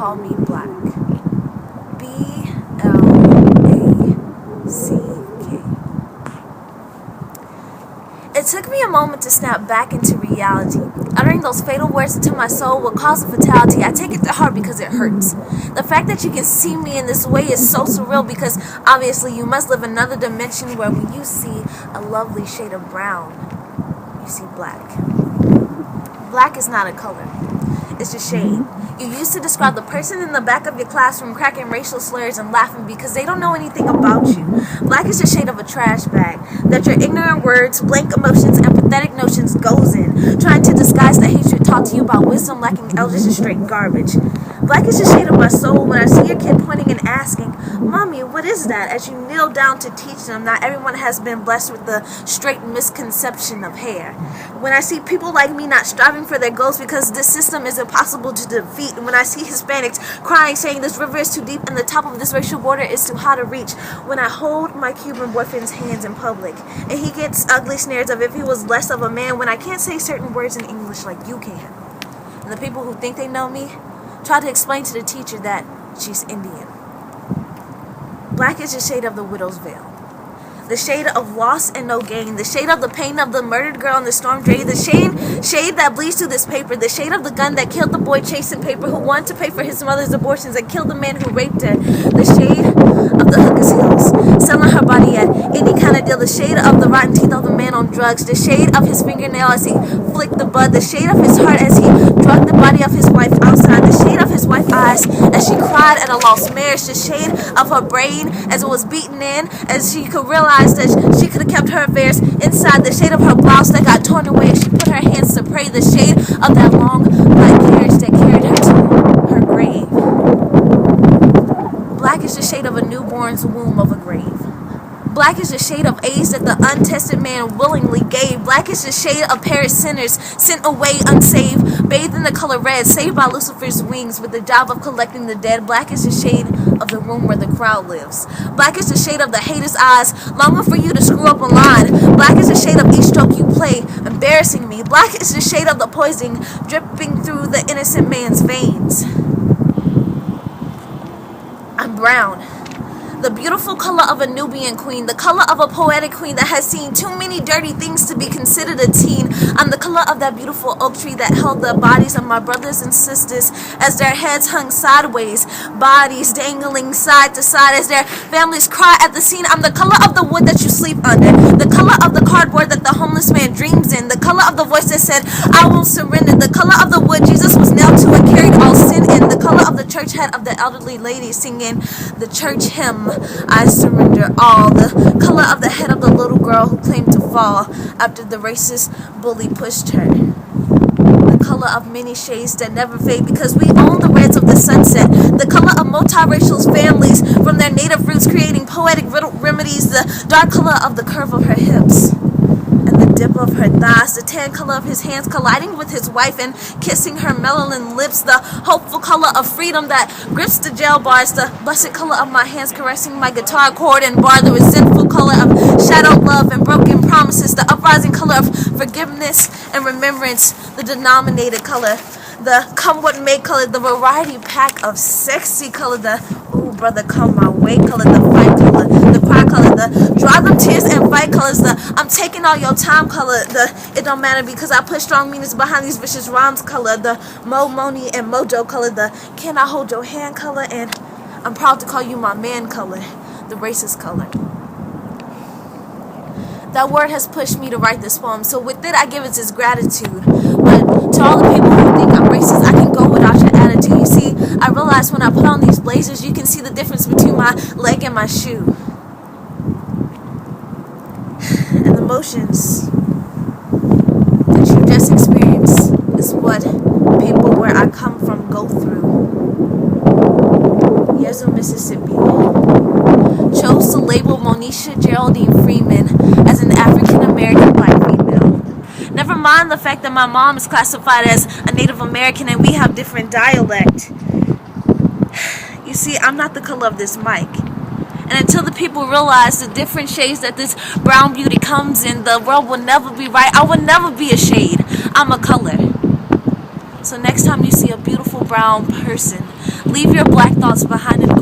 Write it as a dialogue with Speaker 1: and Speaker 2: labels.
Speaker 1: call me black. BLACK. It took me a moment to snap back into reality. Uttering those fatal words into my soul will cause a fatality. I take it to heart because it hurts. The fact that you can see me in this way is so surreal because obviously you must live another dimension where when you see a lovely shade of brown, you see black. Black is not a color. It's a shade. You used to describe the person in the back of your classroom cracking racial slurs and laughing because they don't know anything about you. Black is the shade of a trash bag that your ignorant words, blank emotions, and pathetic notions goes in, trying to disguise the hatred taught to you about wisdom lacking elders and straight garbage. Black is the shade of my soul when I see your kid pointing and asking, "Mommy, what is that?" as you kneel down to teach them not everyone has been blessed with the straight misconception of hair. When I see people like me not striving for their goals because this system is impossible to defeat. When I see Hispanics crying saying this river is too deep and the top of this racial border is too high to reach. When I hold my Cuban boyfriend's hands in public and he gets ugly sneers of if he was less of a man when I can't say certain words in English like you can. And the people who think they know me try to explain to the teacher that she's Indian. Black is the shade of the widow's veil. The shade of loss and no gain, the shade of the pain of the murdered girl in the storm drain, the shade that bleeds through this paper, the shade of the gun that killed the boy chasing paper who wanted to pay for his mother's abortions and killed the man who raped her, the shade of the hooker's heels, selling her body at any kind of deal, the shade of the rotten teeth of the man on drugs, the shade of his fingernail as he flicked the bud, the shade of his heart as he drugged the body of his wife outside, the shade of his wife's eyes as she cried at a lost marriage, the shade of her brain as it was beaten in, as she could realize that she could have kept her affairs inside, the shade of her blouse that got torn away as she put her hands to pray, the shade of that long black carriage that carried her to her grave. Black is the shade of a newborn's womb of a grave. Black is the shade of age that the untested man willingly gave. Black is the shade of perished sinners sent away unsaved, bathed in the color red, saved by Lucifer's wings with the job of collecting the dead. Black is the shade of the room where the crowd lives. Black is the shade of the hater's eyes, longing for you to screw up a line. Black is the shade of each stroke you play, embarrassing me. Black is the shade of the poison dripping through the innocent man's veins. I'm brown. The beautiful color of a Nubian queen, the color of a poetic queen that has seen too many dirty things to be considered a teen. I'm the color of that beautiful oak tree that held the bodies of my brothers and sisters as their heads hung sideways, bodies dangling side to side as their families cry at the scene. I'm the color of the wood that you sleep under, the color of the cardboard that the homeless man dreams in, the color of the voice that said, "I won't surrender," the color of the wood Jesus was nailed to and carried all sin in, the color of the church head of the elderly lady singing the church hymn, "I surrender all," the color of the head of the little girl who claimed to fall after the racist bully pushed her, the color of many shades that never fade because we own the reds of the sunset, the color of multiracial families from their native roots creating poetic remedies, the dark color of the curve of her hips and the dip of her thighs, the tan color of his hands colliding with his wife and kissing her melanin lips, the hopeful color of freedom that grips the jail bars, the blessed color of my hands caressing my guitar cord and bar, the resentful color of shadowed love and broken promises, the uprising color of forgiveness and remembrance, the denominated color, the come what may color, the variety pack of sexy color, the ooh brother come my way color, the fight color, the cry color, the dry them tears and fight colors, the I'm taking all your time color, the it don't matter because I put strong meanings behind these vicious rhymes color, the Moni and Mojo color, the can I hold your hand color, and I'm proud to call you my man color, the racist color. That word has pushed me to write this poem, so with it I give it its gratitude. But to all the people who think I'm racist, I can go without your attitude. You see, I realized when I put on these blazers, you can see the difference between my leg and my shoe. And the motions that you just experienced is what people where I come from go through. Yezo, Mississippi chose to label Monisha Freeman as an African-American black female. Never mind the fact that my mom is classified as a Native American and we have different dialect. You see, I'm not the color of this mic. And until the people realize the different shades that this brown beauty comes in, the world will never be right. I will never be a shade. I'm a color. So next time you see a beautiful brown person, Leave your black thoughts behind and